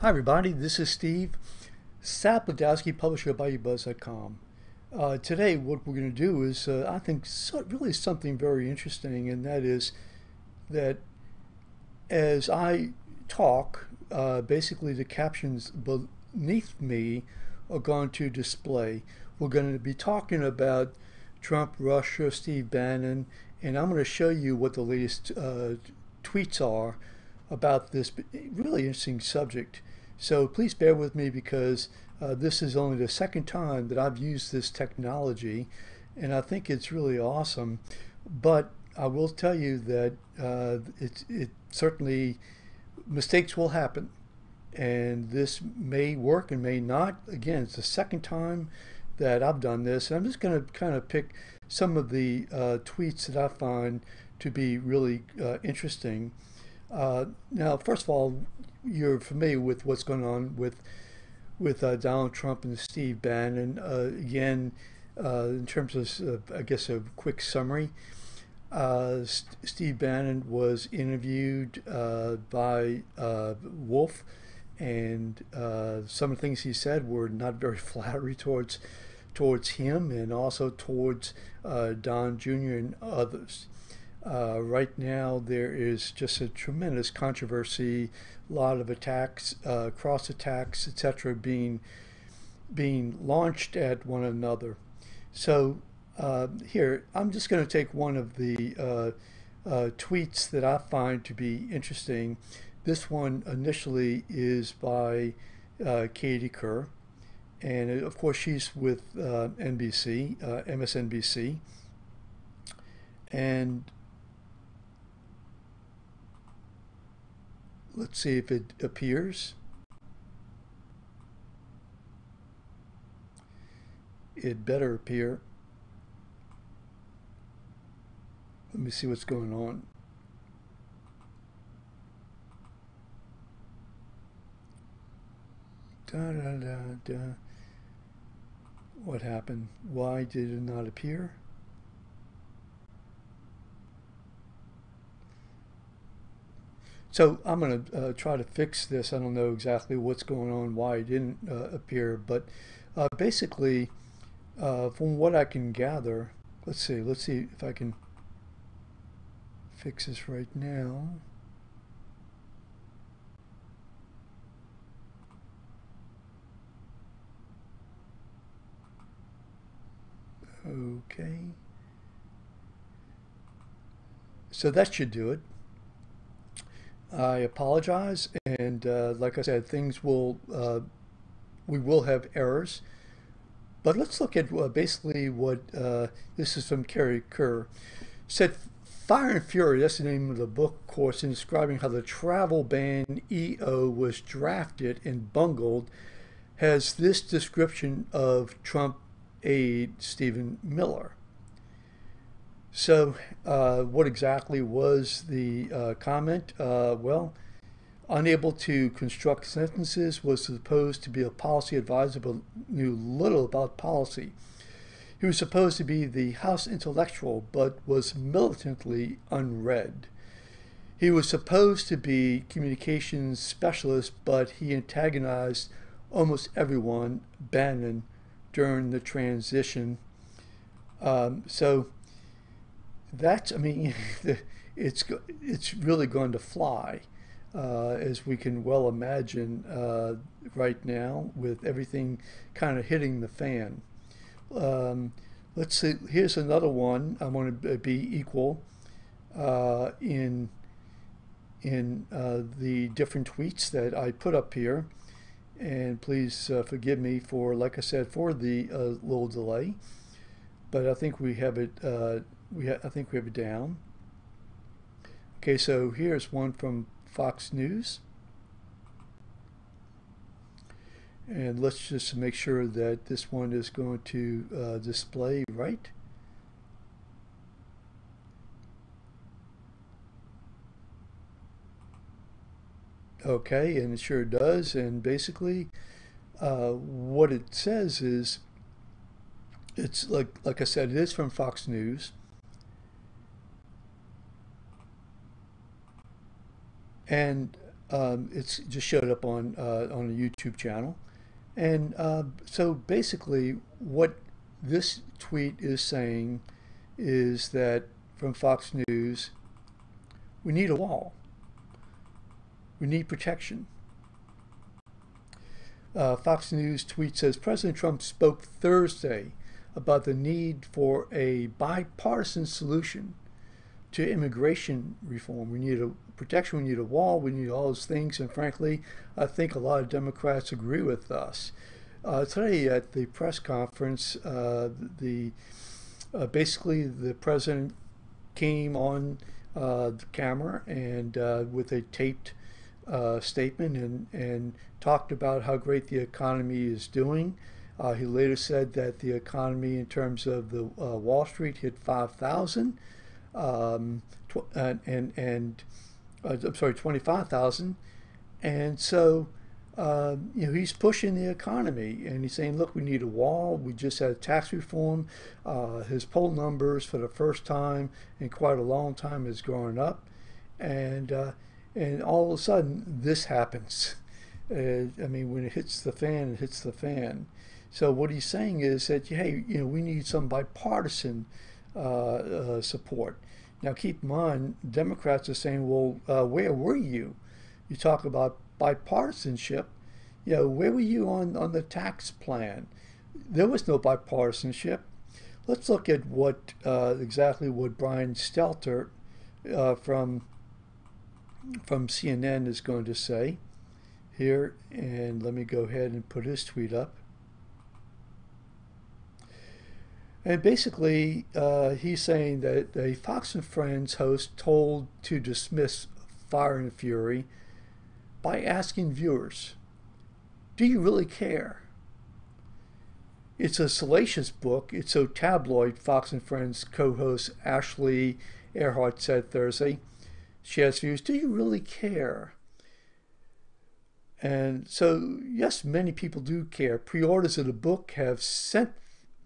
Hi, everybody. This is Steve Saplodowski, publisher of BayouBuzz.com. Today, what we're going to do is, I think, really something very interesting, and that is that as I talk, basically the captions beneath me are going to display. We're going to be talking about Trump, Russia, Steve Bannon, and I'm going to show you what the latest tweets are about this really interesting subject. So please bear with me because this is only the second time that I've used this technology, and I think it's really awesome. But I will tell you that it certainly mistakes will happen, and this may work and may not. Again, it's the second time that I've done this, and I'm just going to kind of pick some of the tweets that I find to be really interesting. Now, first of all, you're familiar with what's going on with Donald Trump and Steve Bannon. Again, in terms of, I guess, a quick summary, Steve Bannon was interviewed by Wolf, and some of the things he said were not very flattering towards him and also towards Don Jr. and others. Right now, there is just a tremendous controversy, a lot of attacks, cross attacks, etc., being launched at one another. So here, I'm just going to take one of the tweets that I find to be interesting. This one initially is by Katie Kerr, and of course she's with NBC, MSNBC, and let's see if it appears. It better appear. Let me see what's going on. Da, da, da, da. What happened? Why did it not appear? So I'm going to try to fix this. I don't know exactly what's going on, why it didn't appear, but basically, from what I can gather, let's see if I can fix this right now. Okay. So that should do it. I apologize, and like I said, we will have errors. But let's look at basically what this is from Carrie Kerr. Said Fire and Fury, that's the name of the book, of course, in describing how the travel ban EO was drafted and bungled, has this description of Trump aide Stephen Miller. So, what exactly was the comment? Well, unable to construct sentences, was supposed to be a policy advisor but knew little about policy. He was supposed to be the House intellectual but was militantly unread. He was supposed to be communications specialist, but he antagonized almost everyone, Bannon, during the transition. So that's, I mean, it's really going to fly, as we can well imagine right now with everything kind of hitting the fan. Let's see. Here's another one. I want to be equal in the different tweets that I put up here, and please forgive me for, like I said, for the little delay. But I think we have it. I think we have it down. Okay, so here's one from Fox News. And let's just make sure that this one is going to display right. Okay, and it sure does. And basically, what it says is, it's like I said, it is from Fox News. And It's just showed up on a YouTube channel. And so basically, what this tweet is saying is that from Fox News, we need a wall. We need protection. Fox News tweet says President Trump spoke Thursday about the need for a bipartisan solution to immigration reform. We need a protection, we need a wall, we need all those things, and frankly, I think a lot of Democrats agree with us. Today at the press conference, basically the president came on the camera and with a taped statement and talked about how great the economy is doing. He later said that the economy, in terms of the Wall Street, hit 5,000, I'm sorry, 25,000, and so he's pushing the economy, and he's saying, look, we need a wall. We just had tax reform. His poll numbers for the first time in quite a long time has gone up, and all of a sudden this happens. I mean, when it hits the fan, it hits the fan. So what he's saying is that, hey, we need some bipartisan support. Now, keep in mind, Democrats are saying, well, where were you? You talk about bipartisanship. Where were you on the tax plan? There was no bipartisanship. Let's look at what exactly what Brian Stelter from CNN is going to say here. And let me go ahead and put his tweet up. And basically, he's saying that a Fox and Friends host told to dismiss Fire and Fury by asking viewers, do you really care? It's a salacious book. It's so tabloid, Fox and Friends co-host Ashley Earhart said Thursday. She asked viewers, do you really care? And so, yes, many people do care. Pre-orders of the book have sent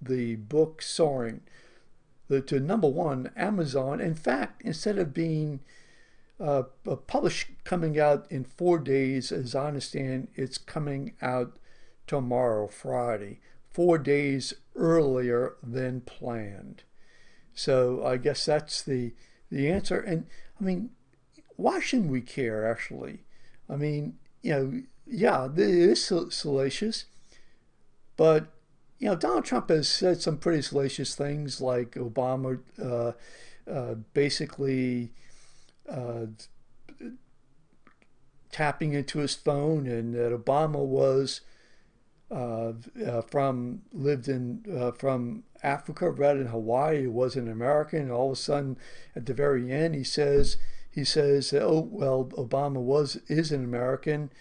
the book soaring to #1 Amazon. In fact, instead of being published coming out in 4 days, as I understand, it's coming out tomorrow, Friday, 4 days earlier than planned. So I guess that's the answer. And I mean, why shouldn't we care, actually? I mean, yeah, it is salacious, but Donald Trump has said some pretty salacious things, like Obama basically tapping into his phone, and that Obama was from Africa rather than Hawaii. He wasn't American. And all of a sudden, at the very end, he says that, oh well, Obama is an American.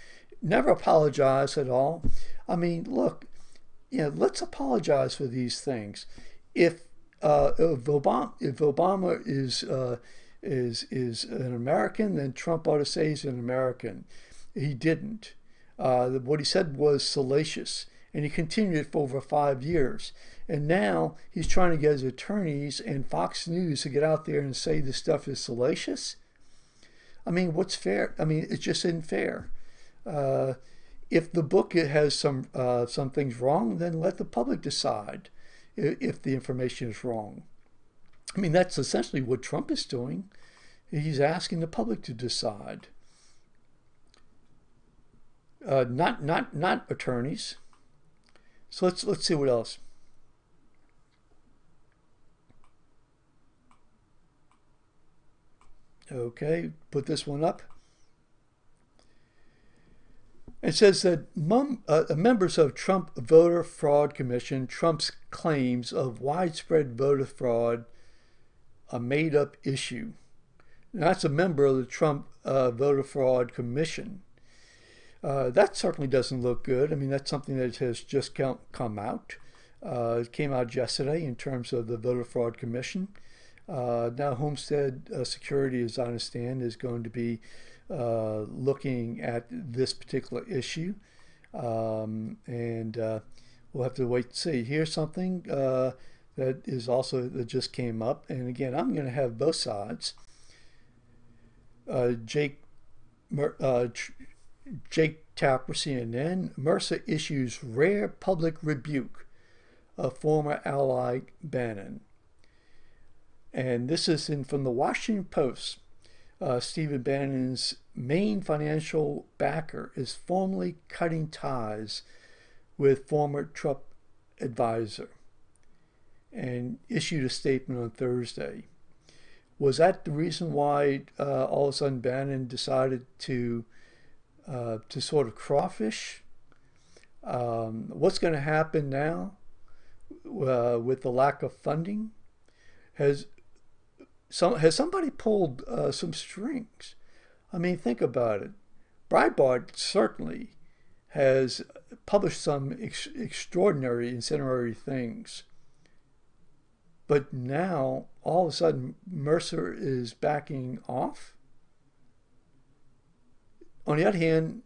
Never apologized at all. I mean, look. Let's apologize for these things. If Obama is an American, then Trump ought to say he's an American. He didn't. What he said was salacious, and he continued it for over 5 years. And now he's trying to get his attorneys and Fox News to get out there and say this stuff is salacious. I mean, what's fair? I mean, it just isn't fair. If the book has some things wrong, then let the public decide if the information is wrong. I mean, that's essentially what Trump is doing. He's asking the public to decide, not attorneys. So let's see what else. Okay, put this one up. It says that members of Trump Voter Fraud Commission, Trump's claims of widespread voter fraud, a made-up issue. Now, that's a member of the Trump Voter Fraud Commission. That certainly doesn't look good. I mean, that's something that has just come out. It came out yesterday in terms of the Voter Fraud Commission. Now, Homestead Security, as I understand, is going to be looking at this particular issue, and we'll have to wait and see. Here's something that just came up, and again, I'm going to have both sides. Jake Jake Tapper, CNN, Mercer issues rare public rebuke of former ally Bannon. And this is from the Washington Post. Stephen Bannon's main financial backer is formally cutting ties with former Trump advisor and issued a statement on Thursday. Was that the reason why all of a sudden Bannon decided to sort of crawfish? What's going to happen now with the lack of funding? Has somebody pulled some strings? I mean, think about it. Breitbart certainly has published some extraordinary incendiary things. But now, all of a sudden, Mercer is backing off. On the other hand,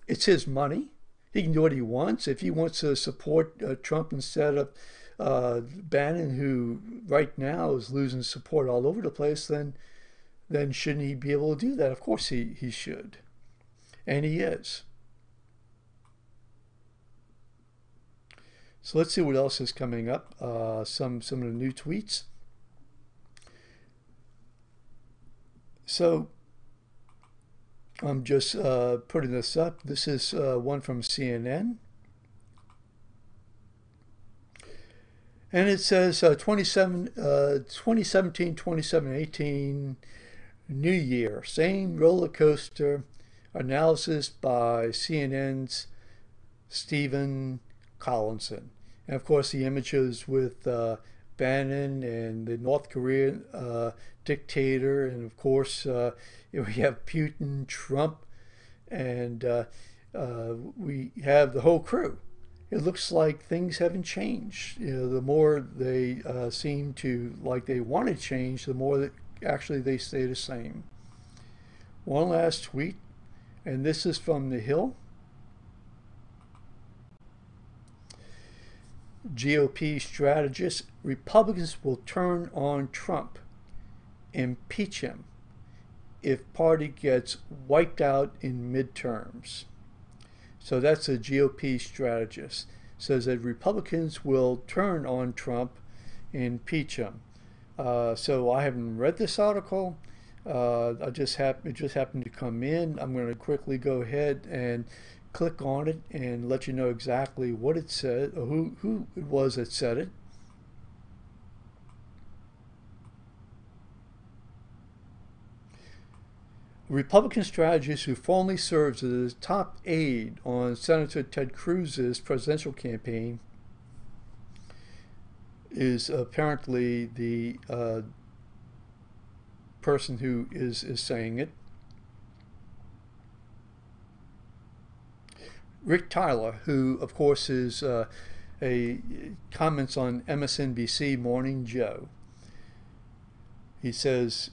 it's his money. He can do what he wants. If he wants to support Trump instead of Bannon, who right now is losing support all over the place, then shouldn't he be able to do that? Of course he should. And he is. So let's see what else is coming up. Some of the new tweets. So I'm just putting this up. This is one from CNN. And it says 2017, 2018, New Year. Same roller coaster analysis by CNN's Stephen Collinson. And of course, the images with Bannon and the North Korean dictator. And of course, we have Putin, Trump, and we have the whole crew. It looks like things haven't changed. The more they seem to like they want to change, the more that actually they stay the same. One last tweet, and this is from The Hill. GOP strategist, Republicans will turn on Trump, impeach him if party gets wiped out in midterms. So that's a GOP strategist. Says that Republicans will turn on Trump, impeach him. So I haven't read this article. It just happened to come in. I'm going to quickly go ahead and click on it and let you know exactly what it said, or who it was that said it. A Republican strategist who formerly serves as top aide on Senator Ted Cruz's presidential campaign is apparently the person who is saying it. Rick Tyler, who of course is comments on MSNBC Morning Joe. He says,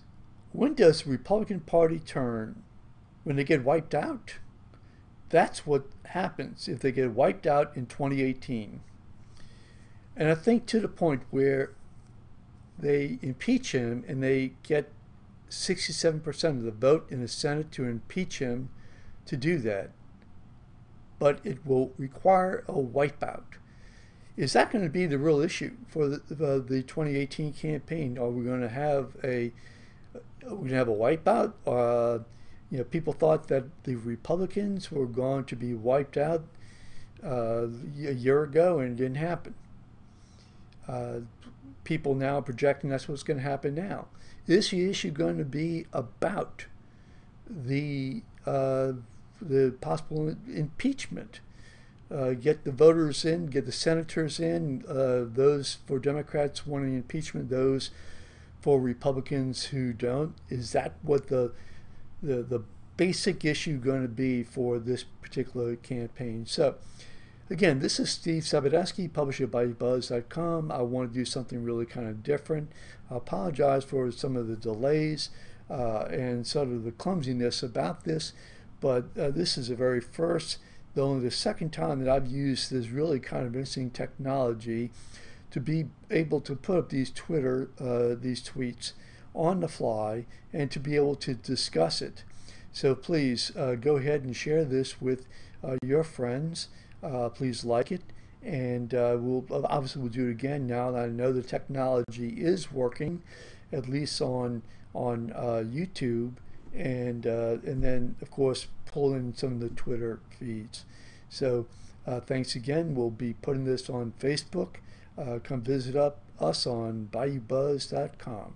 when does the Republican Party turn? When they get wiped out? That's what happens if they get wiped out in 2018. And I think to the point where they impeach him and they get 67% of the vote in the Senate to impeach him to do that. But it will require a wipeout. Is that going to be the real issue for the 2018 campaign? Are we going to have a wipeout? People thought that the Republicans were going to be wiped out a year ago, and it didn't happen. People now are projecting that's what's going to happen now. Is the issue going to be about the possible impeachment? Get the voters in, get the senators in, those for Democrats wanting impeachment, those for Republicans who don't. Is that what the basic issue going to be for this particular campaign? So again, this is Steve Sabadesky, publisher by Buzz.com. I want to do something really kind of different. I apologize for some of the delays and sort of the clumsiness about this, but this is the very first, only the second time that I've used this really kind of interesting technology to be able to put up these tweets on the fly and to be able to discuss it. So please go ahead and share this with your friends. Please like it, and we'll do it again now that I know the technology is working, at least on YouTube, and then of course pull in some of the Twitter feeds. So thanks again. We'll be putting this on Facebook. Come visit us on BayouBuzz.com.